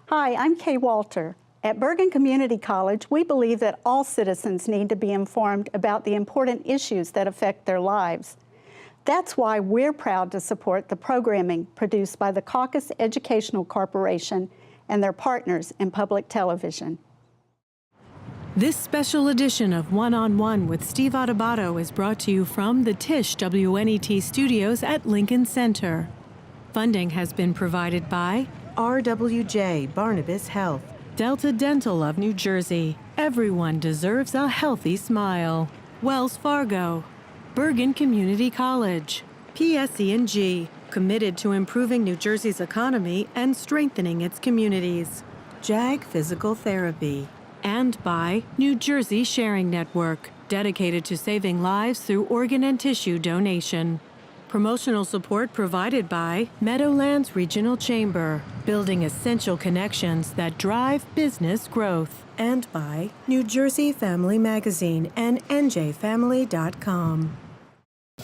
Hi, I'm Kay Walter. At Bergen Community College, we believe that all citizens need to be informed about the important issues that affect their lives. That's why we're proud to support the programming produced by the CAUCUS Educational Corporation and their partners in public television. This special edition of One-on-One with Steve Adubato is brought to you from the Tisch WNET studios at Lincoln Center. Funding has been provided by RWJ Barnabas Health, Delta Dental of New Jersey. Everyone deserves a healthy smile. Wells Fargo, Bergen Community College, PSE&G, committed to improving New Jersey's economy and strengthening its communities. JAG Physical Therapy, and by New Jersey Sharing Network, dedicated to saving lives through organ and tissue donation. Promotional support provided by Meadowlands Regional Chamber, building essential connections that drive business growth. and by New Jersey Family Magazine and NJFamily.com.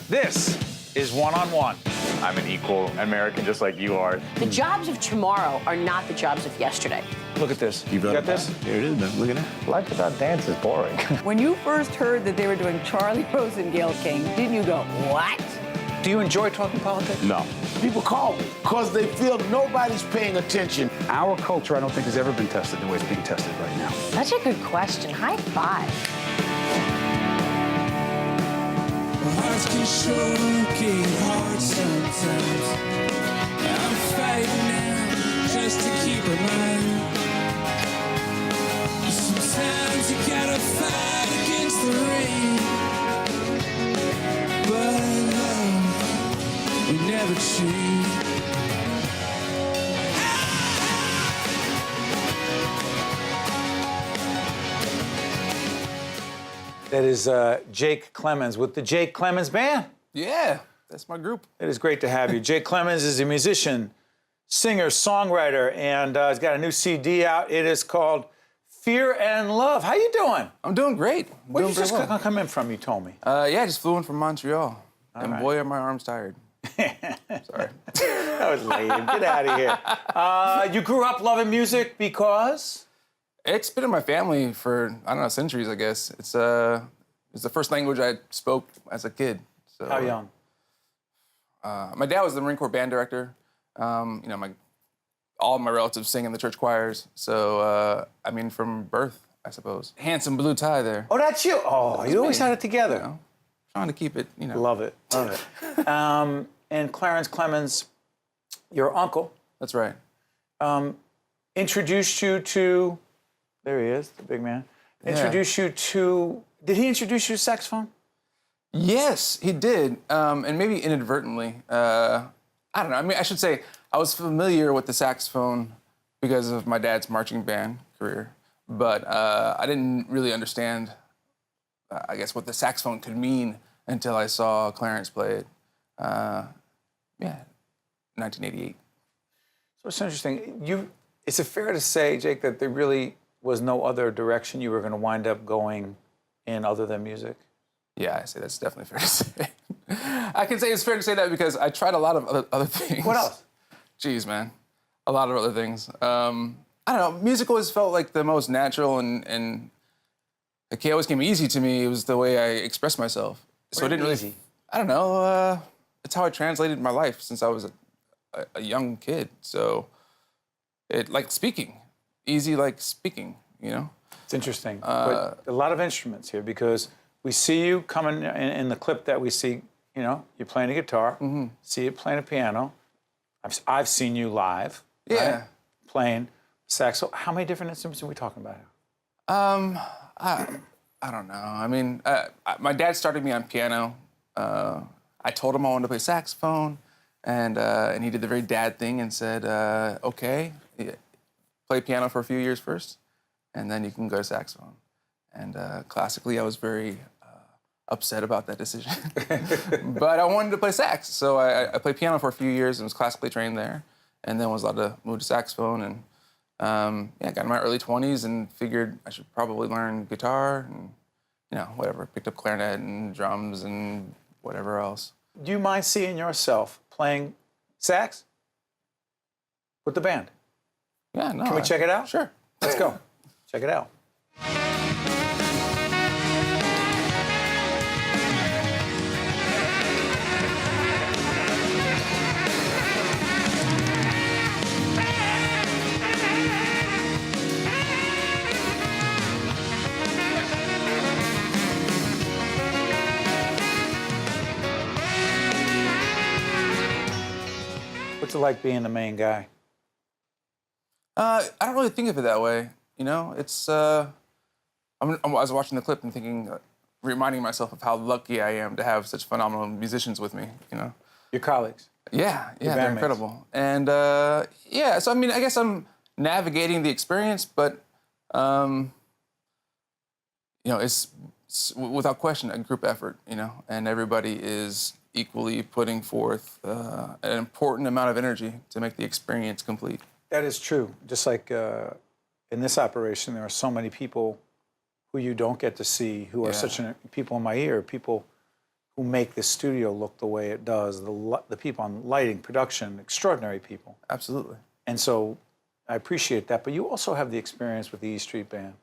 This is One-on-One. I'm an equal American just like you are. The jobs of tomorrow are not the jobs of yesterday. Look at this. You got this? Here it is, man. Look at that. Life without dance is boring. When you first heard that they were doing Charlie Rose and Gayle King, didn't you go, what? Do you enjoy talking politics? No. People call me because they feel nobody's paying attention. Our culture, I don't think, has ever been tested the way it's being tested right now. Such a good question. High five. Hearts can sure get hard sometimes. I'm fighting now just to keep a mind. Sometimes you gotta fight against the rain. But love will never change. That is Jake Clemons with the Jake Clemons Band. Yeah, that's my group. It is great to have you. Jake Clemons is a musician, singer, songwriter, and he's got a new CD out. It is called Fear and Love. How you doing? I'm doing great. Where did you just come in from, you told me? Yeah, I just flew in from Montreal. All and right. boy, are my arms tired. Sorry. That was lame. Get out of here. You grew up loving music because? It's been in my family for, I don't know, centuries, I guess. It's the first language I spoke as a kid. So, How young? My dad was the Marine Corps band director. All of my relatives sing in the church choirs. So, from birth, I suppose. Handsome blue tie there. Oh, that's you. Oh, you always had it together. You know, trying to keep it, Love it. Love it. And Clarence Clemons, your uncle. That's right. Introduced you to, there he is, the big man. Introduced you to, did he introduce you to saxophone? Yes, he did, and maybe inadvertently. I don't know. I should say I was familiar with the saxophone because of my dad's marching band career, but I didn't really understand, I guess, what the saxophone could mean until I saw Clarence play it. 1988. So it's interesting. Is it fair to say, Jake, that there really was no other direction you were going to wind up going in other than music? Yeah, I say that's definitely fair to say. I can say it's fair to say that because I tried a lot of other things. What else? Jeez, man. A lot of other things. I don't know. Music always felt like the most natural and it always came easy to me. It was the way I expressed myself. So it didn't really... Easy? I don't know. It's how I translated my life since I was a young kid. So it like speaking. Easy like speaking, It's interesting. But a lot of instruments here because we see you coming in the clip that we see, you're playing a guitar, see you playing a piano. I've seen you live, right? Playing saxo. How many different instruments are we talking about here? I don't know. My dad started me on piano. I told him I wanted to play saxophone, and he did the very dad thing and said, okay, play piano for a few years first, and then you can go to saxophone. And classically, I was very upset about that decision. But I wanted to play sax, so I played piano for a few years and was classically trained there, and then was allowed to move to saxophone. And I got in my early 20s and figured I should probably learn guitar and, whatever. Picked up clarinet and drums and whatever else. Do you mind seeing yourself playing sax with the band? Yeah, no. Can we check it out? Sure. Let's go. Check it out. What's it like being the main guy? I don't really think of it that way. You know, it's. I was watching the clip and thinking, reminding myself of how lucky I am to have such phenomenal musicians with me. You know. Your colleagues. Yeah, Your they're bandmates. incredible. And yeah, so I mean, I guess I'm navigating the experience, but you know, it's without question a group effort. You know, and everybody is equally putting forth an important amount of energy to make the experience complete. That is true. Just like in this operation, there are so many people who you don't get to see, who are such people in my ear, people who make this studio look the way it does, the people on lighting, production, extraordinary people. Absolutely. And so I appreciate that. But you also have the experience with the E Street Band.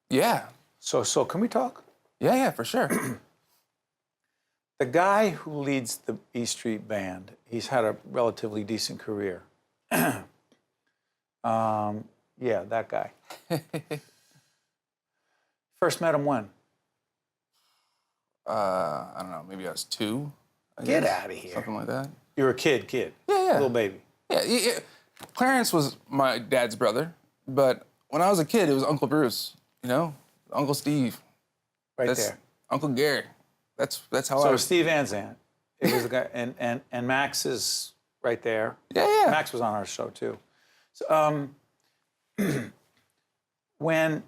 Yeah. So can we talk? Yeah, for sure. The guy who leads the E Street Band, he's had a relatively decent career. Yeah, that guy. First met him when? I don't know, maybe I was 2. Get out of here. Something like that. You were a kid. Yeah. Little baby. Yeah. Clarence was my dad's brother, but when I was a kid, it was Uncle Bruce, you know? Uncle Steve. Right there. Uncle Gary. That's how So I it was Steve Anzant. It was the guy, and Max is right there. Yeah. Max was on our show too. So, when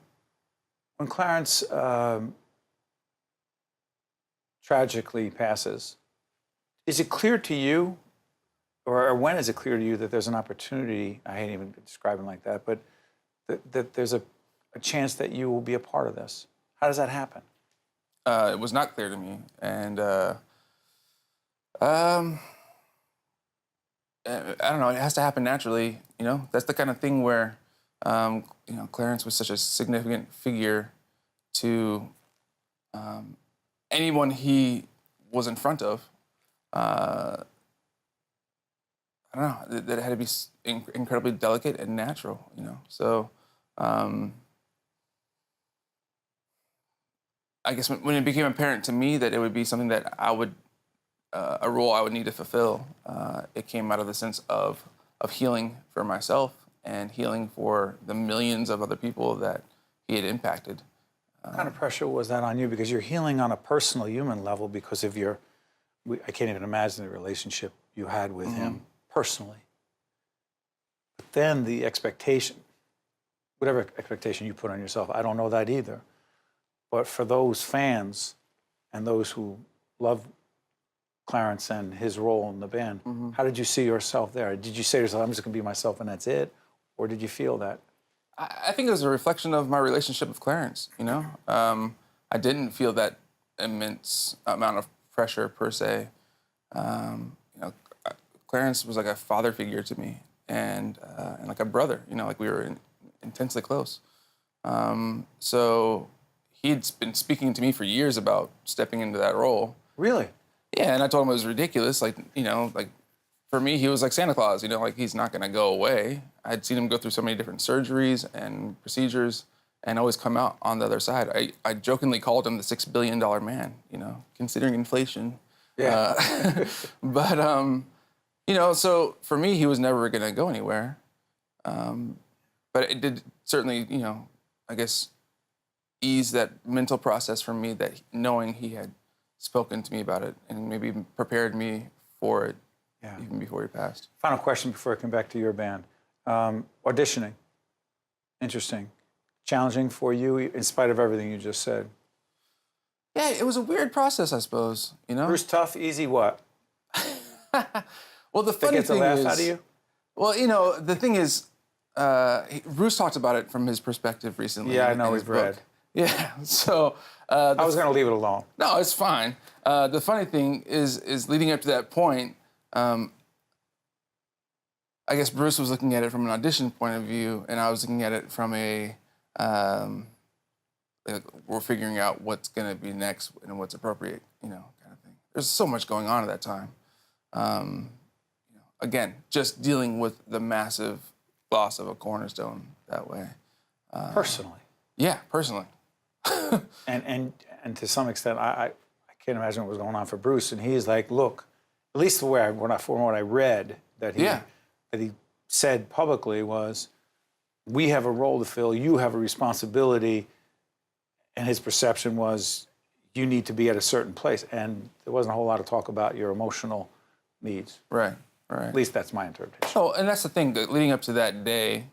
Clarence tragically passes, is it clear to you, or when is it clear to you that there's an opportunity? I hate even describing like that, but that there's a chance that you will be a part of this. How does that happen? It was not clear to me, and I don't know. It has to happen naturally, you know. That's the kind of thing where, you know, Clarence was such a significant figure to anyone he was in front of. I don't know. That it had to be incredibly delicate and natural, you know. So. I guess when it became apparent to me that it would be something that I would, a role I would need to fulfill, it came out of the sense of healing for myself and healing for the millions of other people that he had impacted. What kind of pressure was that on you? Because you're healing on a personal human level because of I can't even imagine the relationship you had with him personally. But then the expectation, whatever expectation you put on yourself, I don't know that either. But for those fans and those who love Clarence and his role in the band, how did you see yourself there? Did you say to yourself, I'm just going to be myself and that's it? Or did you feel that? I think it was a reflection of my relationship with Clarence, you know? I didn't feel that immense amount of pressure per se. You know, Clarence was like a father figure to me and like a brother, you know, like we were intensely close. So he'd been speaking to me for years about stepping into that role. Really? Yeah, and I told him it was ridiculous. Like, you know, like for me, he was like Santa Claus, you know, like he's not gonna go away. I'd seen him go through so many different surgeries and procedures and always come out on the other side. I jokingly called him the $6 billion man, you know, considering inflation. Yeah. But, you know, so for me, he was never gonna go anywhere. But it did certainly, you know, I guess, ease that mental process for me, that knowing he had spoken to me about it and maybe even prepared me for it even before he passed. Final question before I come back to your band. Auditioning. Interesting. Challenging for you in spite of everything you just said. Yeah, it was a weird process, I suppose, you know? Bruce tough, easy what? Well, the funny That gets a thing laugh is, out of you? well, you know, the thing is, Bruce talked about it from his perspective recently. Yeah, I know, in his we've read. book. Yeah, so... I was going to leave it alone. No, it's fine. The funny thing is leading up to that point, I guess Bruce was looking at it from an audition point of view, and I was looking at it from a, like, we're figuring out what's gonna be next and what's appropriate, you know, kind of thing. There's so much going on at that time. You know, again, just dealing with the massive loss of a cornerstone that way. Personally. Yeah, personally. And to some extent, I can't imagine what was going on for Bruce. And he's like, look, at least the way from what I read that he said publicly was, we have a role to fill, you have a responsibility, and his perception was, you need to be at a certain place. And there wasn't a whole lot of talk about your emotional needs. Right, right. At least that's my interpretation. Oh, and that's the thing, leading up to that day,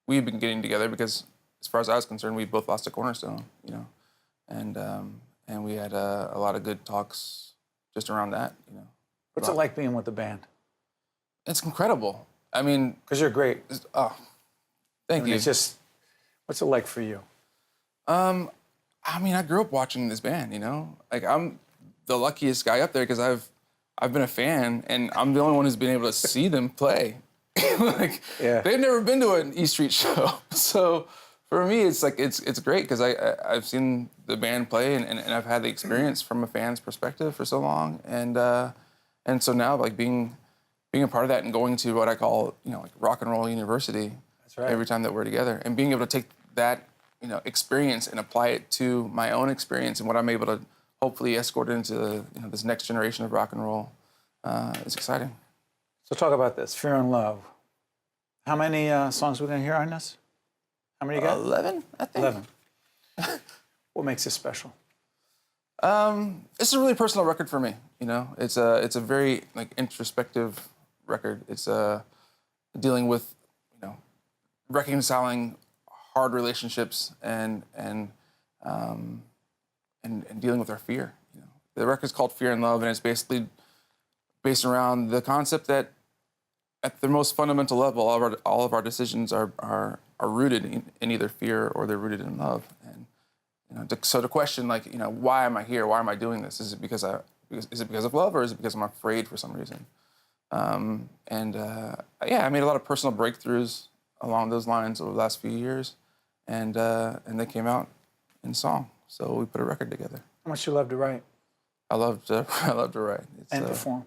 we've been getting together because, as far as I was concerned, we both lost a cornerstone, you know, and we had a lot of good talks just around that, you know. What's it like being with the band? It's incredible. I mean, because you're great. Oh, thank you. It's just, what's it like for you? I mean, I grew up watching this band, you know. Like, I'm the luckiest guy up there because I've been a fan, and I'm the only one who's been able to see them play. Like, they've never been to an E Street show, so for me, it's like it's great because I've seen the band play and I've had the experience from a fan's perspective for so long, and so now like being a part of that and going to what I call, you know, like rock and roll university. That's right. Every time that we're together, and being able to take that, you know, experience and apply it to my own experience and what I'm able to hopefully escort into, you know, this next generation of rock and roll is exciting. So talk about this, Fear and Love. How many songs are we going to hear on this? How many you got? 11, I think. 11. What makes it special? It's a really personal record for me. You know, it's a very like introspective record. It's dealing with, you know, reconciling hard relationships and dealing with our fear. You know, the record's called Fear and Love, and it's basically based around the concept that at the most fundamental level, all of our decisions are rooted in either fear or they're rooted in love. And you know, so the question, like, you know, why am I here? Why am I doing this? Is it because of love, or is it because I'm afraid for some reason? Yeah, I made a lot of personal breakthroughs along those lines over the last few years, and they came out in song. So we put a record together. How much you love to write? I love to write. And perform.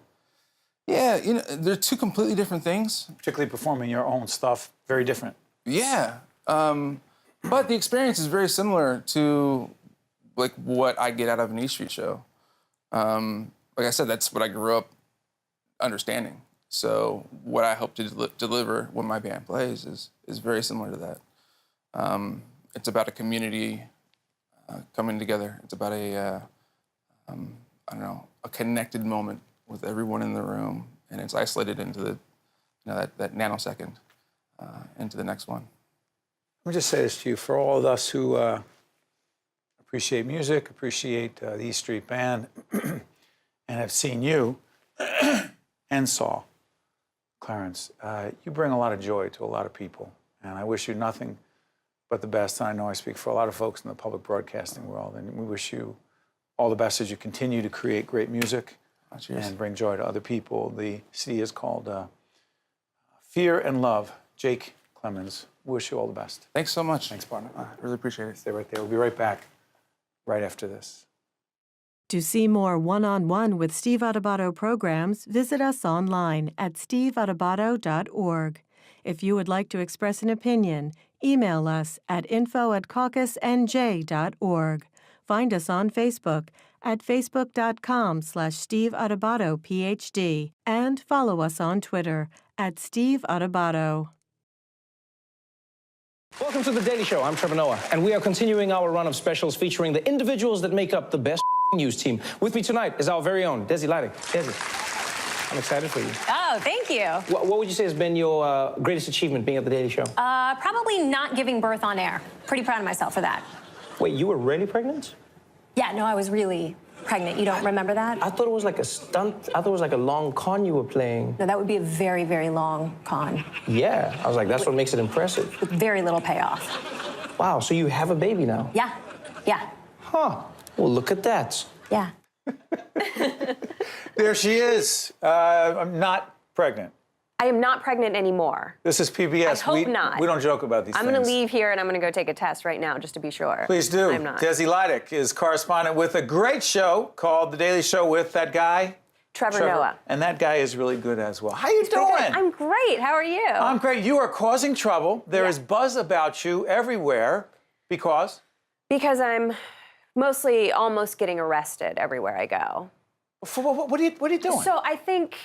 Yeah, you know, they're two completely different things. Particularly performing your own stuff, very different. Yeah, but the experience is very similar to like what I get out of an E Street show. Like I said, that's what I grew up understanding. So what I hope to deliver when my band plays is very similar to that. It's about a community coming together. It's about a a connected moment with everyone in the room, and it's isolated into the, you know, that nanosecond into the next one. Let me just say this to you, for all of us who appreciate music, appreciate the E Street Band, and have seen you and saw Clarence, you bring a lot of joy to a lot of people, and I wish you nothing but the best. And I know I speak for a lot of folks in the public broadcasting world, and we wish you all the best as you continue to create great music and bring joy to other people. The CD is called Fear and Love. Jake Clemons, wish you all the best. Thanks so much. Thanks, partner. I really appreciate it. Stay right there. We'll be right back right after this. To see more one-on-one with Steve Adubato programs, visit us online at steveadubato.org. If you would like to express an opinion, email us at info@caucusnj.org. Find us on Facebook at facebook.com/Steve Adubato PhD, and follow us on Twitter at Steve Adubato. Welcome to The Daily Show. I'm Trevor Noah, and we are continuing our run of specials featuring the individuals that make up the best news team. With me tonight is our very own Desi Lydic. Desi, I'm excited for you. Oh, thank you. What would you say has been your greatest achievement being at The Daily Show? Probably not giving birth on air. Pretty proud of myself for that. Wait, you were really pregnant? Yeah, no, I was really pregnant. You don't remember that? I thought it was like a stunt. I thought it was like a long con you were playing. No, that would be a very, very long con. Yeah, I was like, that's what makes it impressive. With very little payoff. Wow, so you have a baby now? Yeah, yeah. Huh, well, look at that. Yeah. There she is. I'm not pregnant. I am not pregnant anymore. This is PBS. I hope not. We don't joke about these I'm things. going to leave here and I'm going to go take a test right now just to be sure. Please do. I'm not. Desi Lydic is correspondent with a great show called The Daily Show with that guy. Trevor Noah. And that guy is really good as well. How you doing? I'm great. How are you? I'm great. You are causing trouble. There is buzz about you everywhere. Because? Because I'm mostly almost getting arrested everywhere I go. What are you doing? So I think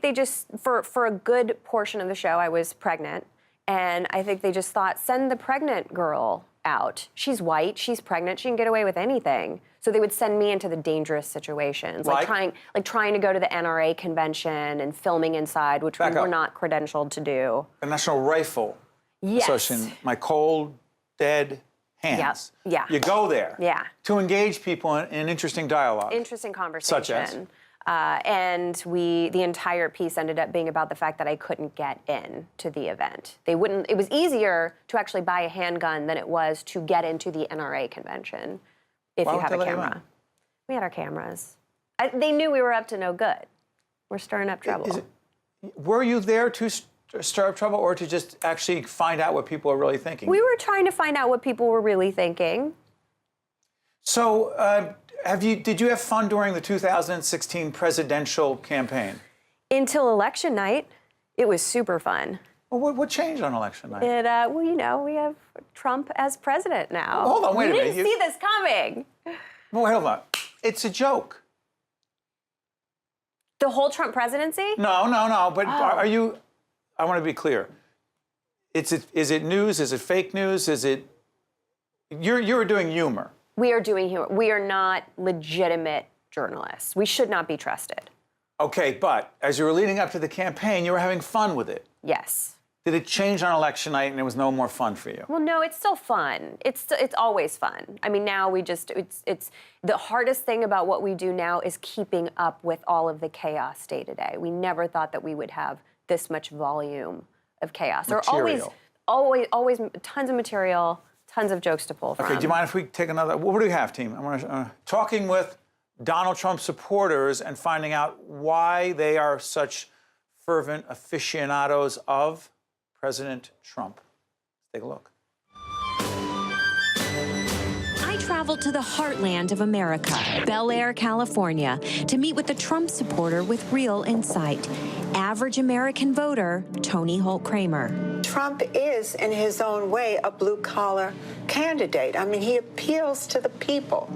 they just, for a good portion of the show, I was pregnant. And I think they just thought, send the pregnant girl out. She's white, she's pregnant, she can get away with anything. So they would send me into the dangerous situations, like trying to go to the NRA convention and filming inside, which we were not credentialed to do. The National Rifle Association, my cold, dead hands. Yep. Yeah. You go there. Yeah. To engage people in interesting dialogue. Interesting conversation. Such as? And the entire piece ended up being about the fact that I couldn't get in to the event. It was easier to actually buy a handgun than it was to get into the NRA convention if you have a camera. We had our cameras. They knew we were up to no good. We're stirring up trouble. Were you there to stir up trouble or to just actually find out what people are really thinking? We were trying to find out what people were really thinking. So, did you have fun during the 2016 presidential campaign? Until election night, it was super fun. Well, what changed on election night? Well, you know, we have Trump as president now. Well, hold on, wait a minute. You didn't see this coming. Well, hold on. It's a joke. The whole Trump presidency? No. But are you? I want to be clear. Is it news? Is it fake news? Is it? You're doing humor. We are doing humor. We are not legitimate journalists. We should not be trusted. Okay, but as you were leading up to the campaign, you were having fun with it. Yes. Did it change on election night and it was no more fun for you? Well, no, it's still fun. It's always fun. I mean, now it's the hardest thing about what we do now is keeping up with all of the chaos day to day. We never thought that we would have this much volume of chaos. There are always tons of material, tons of jokes to pull from. Okay, do you mind if we take another? What do we have, team? I want to talking with Donald Trump supporters and finding out why they are such fervent aficionados of President Trump. Let's take a look. I traveled to the heartland of America, Bel Air, California, to meet with a Trump supporter with real insight. Average American voter, Tony Holt Kramer. Trump is, in his own way, a blue-collar candidate. I mean, he appeals to the people.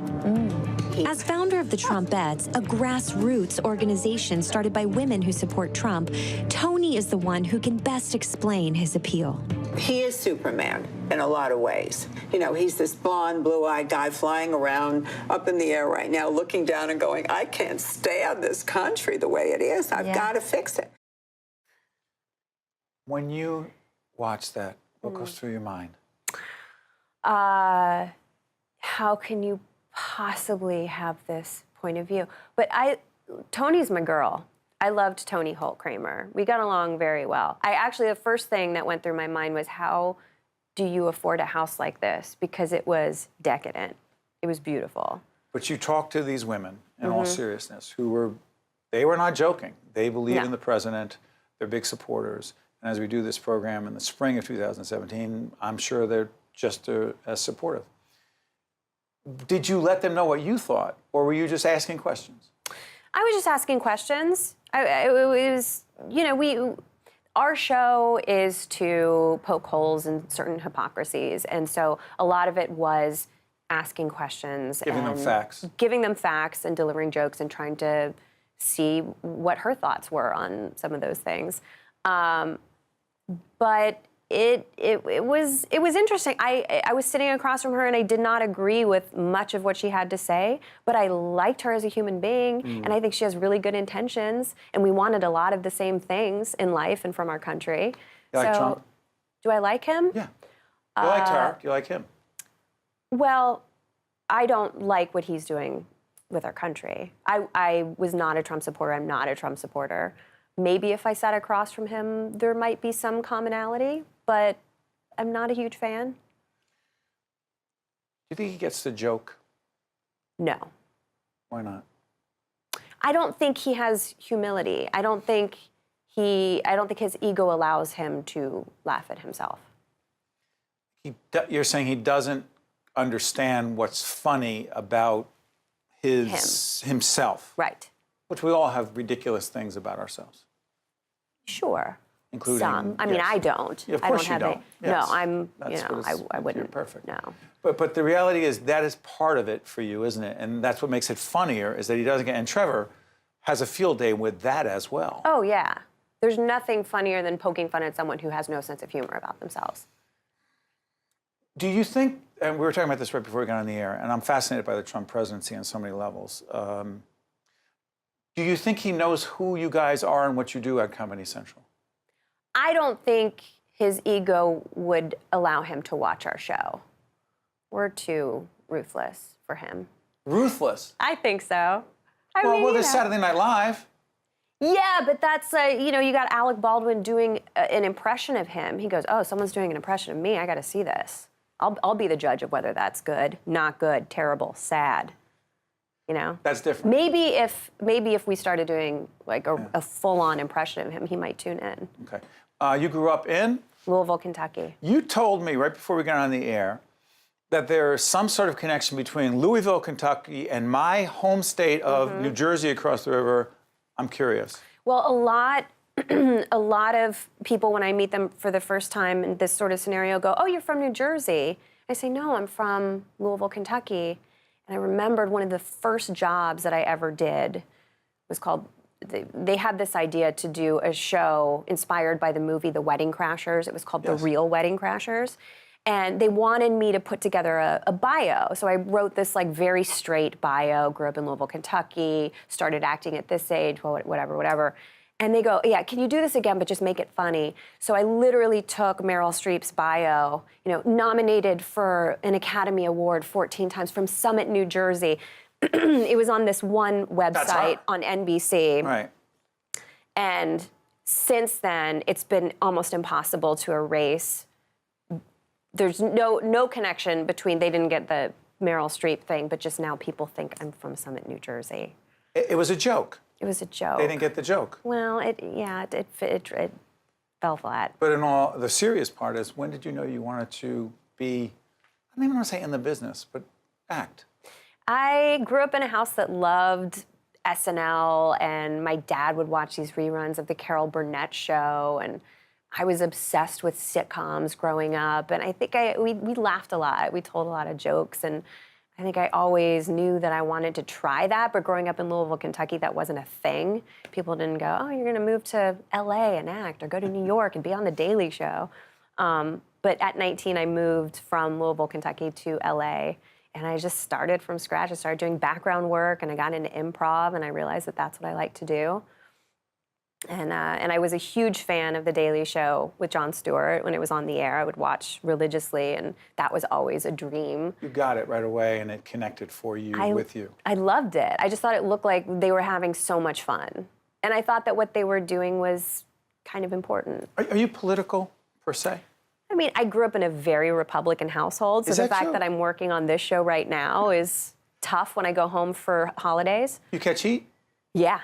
As founder of the Trumpettes, a grassroots organization started by women who support Trump, Tony is the one who can best explain his appeal. He is Superman in a lot of ways. You know, he's this blonde, blue-eyed guy flying around up in the air right now, looking down and going, I can't stand this country the way it is. I've got to fix it. When you watch that, what goes through your mind? How can you possibly have this point of view? But Tony's my girl. I loved Tony Holt Kramer. We got along very well. The first thing that went through my mind was, how do you afford a house like this? Because it was decadent. It was beautiful. But you talked to these women, in all seriousness, they were not joking. They believe in the president. They're big supporters. And as we do this program in the spring of 2017, I'm sure they're just as supportive. Did you let them know what you thought, or were you just asking questions? I was just asking questions. It was, you know, our show is to poke holes in certain hypocrisies, and so a lot of it was asking questions. Giving them facts. Giving them facts and delivering jokes and trying to see what her thoughts were on some of those things. But it was interesting. I was sitting across from her and I did not agree with much of what she had to say, but I liked her as a human being, and I think she has really good intentions, and we wanted a lot of the same things in life and from our country. You like Trump? Do I like him? Yeah. You liked her. Do you like him? Well, I don't like what he's doing with our country. I was not a Trump supporter. I'm not a Trump supporter. Maybe if I sat across from him, there might be some commonality, but I'm not a huge fan. Do you think he gets the joke? No. Why not? I don't think he has humility. I don't think I don't think his ego allows him to laugh at himself. You're saying he doesn't understand what's funny about himself. Right. Which we all have ridiculous things about ourselves. Sure. Including some. I mean, I don't. Yeah, of I course don't you have don't. Yes. No, I'm. That's you know, I wouldn't. You're perfect. No. But the reality is that is part of it for you, isn't it? And that's what makes it funnier is that he doesn't get. And Trevor has a field day with that as well. Oh yeah. There's nothing funnier than poking fun at someone who has no sense of humor about themselves. Do you think? And we were talking about this right before we got on the air. And I'm fascinated by the Trump presidency on so many levels. Do you think he knows who you guys are and what you do at Comedy Central? I don't think his ego would allow him to watch our show. We're too ruthless for him. Ruthless? I think so. Well, there's Saturday Night Live. Yeah, but that's, you know, you got Alec Baldwin doing an impression of him. He goes, oh, someone's doing an impression of me. I got to see this. I'll be the judge of whether that's good, not good, terrible, sad. You know? That's different. Maybe if we started doing like a full-on impression of him, he might tune in. Okay. You grew up in? Louisville, Kentucky. You told me right before we got on the air that there's some sort of connection between Louisville, Kentucky, and my home state of New Jersey across the river. I'm curious. Well, a lot of people, when I meet them for the first time in this sort of scenario, go, oh, you're from New Jersey. I say, no, I'm from Louisville, Kentucky. And I remembered one of the first jobs that I ever did was called, they had this idea to do a show inspired by the movie The Wedding Crashers. It was called The Real Wedding Crashers. And they wanted me to put together a bio. So I wrote this like very straight bio, grew up in Louisville, Kentucky, started acting at this age, whatever. And they go, yeah, can you do this again, but just make it funny? So I literally took Meryl Streep's bio, you know, nominated for an Academy Award 14 times from Summit, New Jersey. It was on this one website on NBC. Right. And since then, it's been almost impossible to erase. There's no connection between, they didn't get the Meryl Streep thing, but just now people think I'm from Summit, New Jersey. It was a joke. It was a joke. They didn't get the joke. Well, it fell flat. But in all, the serious part is, when did you know you wanted to be, I don't even want to say in the business, but act? I grew up in a house that loved SNL, and my dad would watch these reruns of the Carol Burnett show, and I was obsessed with sitcoms growing up, and I think we laughed a lot. We told a lot of jokes, and I think I always knew that I wanted to try that, but growing up in Louisville, Kentucky, that wasn't a thing. People didn't go, oh, you're gonna move to LA and act, or go to New York and be on The Daily Show. But at 19, I moved from Louisville, Kentucky to LA, and I just started from scratch. I started doing background work, and I got into improv, and I realized that that's what I like to do. And I was a huge fan of The Daily Show with Jon Stewart. When it was on the air, I would watch religiously, and that was always a dream. You got it right away, and it connected for you, with you. I loved it. I just thought it looked like they were having so much fun. And I thought that what they were doing was kind of important. Are you political, per se? I mean, I grew up in a very Republican household, so the fact that I'm working on this show right now is tough when I go home for holidays. You catch heat? Yeah.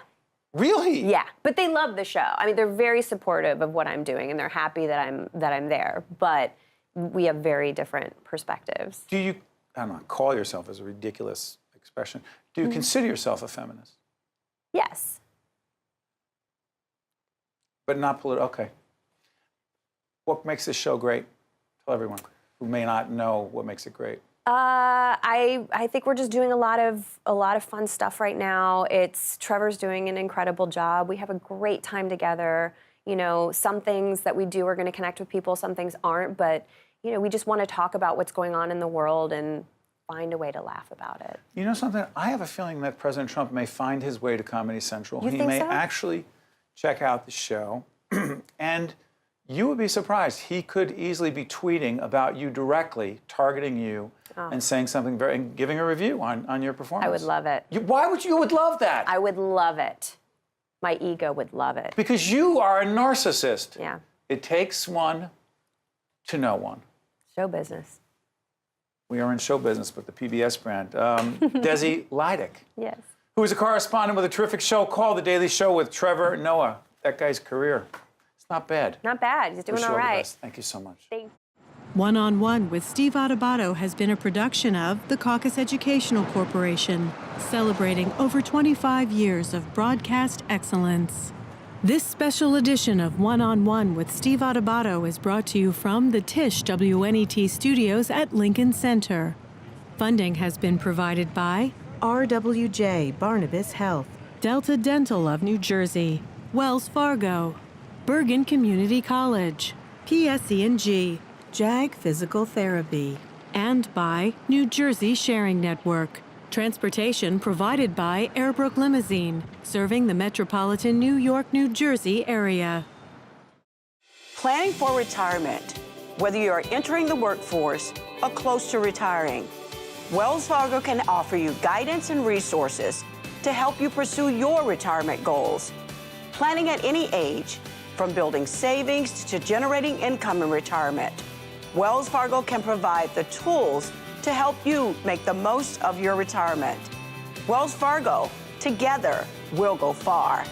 Really? Yeah, but they love the show. I mean, they're very supportive of what I'm doing, and they're happy that I'm there. But we have very different perspectives. Do you, I don't know, call yourself is a ridiculous expression. Do you consider yourself a feminist? Yes. But not political. Okay. What makes this show great? Tell everyone who may not know what makes it great. I think we're just doing a lot of fun stuff right now. Trevor's doing an incredible job. We have a great time together. You know, some things that we do are going to connect with people, some things aren't, but you know, we just want to talk about what's going on in the world and find a way to laugh about it. You know something? I have a feeling that President Trump may find his way to Comedy Central. You he think may so? actually check out the show, and you would be surprised. He could easily be tweeting about you directly, targeting you, and saying something and giving a review on your performance. I would love it. Why would you would love that? I would love it. My ego would love it. Because you are a narcissist. Yeah. It takes one to know one. Show business. We are in show business with the PBS brand. Desi Lydic. Yes. Who is a correspondent with a terrific show called The Daily Show with Trevor Noah. that guy's career. It's not bad. Not bad. He's doing Wish you all the right. best. Thank you so much. One-on-One with Steve Adubato has been a production of the CAUCUS Educational Corporation, celebrating over 25 years of broadcast excellence. This special edition of One-on-One with Steve Adubato is brought to you from the Tisch WNET studios at Lincoln Center. Funding has been provided by RWJ Barnabas Health, Delta Dental of New Jersey, Wells Fargo, Bergen Community College, PSE&G, JAG Physical Therapy, and by New Jersey Sharing Network. Transportation provided by Airbrook Limousine, serving the metropolitan New York, New Jersey area. Planning for retirement, whether you are entering the workforce or close to retiring, Wells Fargo can offer you guidance and resources to help you pursue your retirement goals. Planning at any age, from building savings to generating income in retirement, Wells Fargo can provide the tools to help you make the most of your retirement. Wells Fargo, together we'll go far.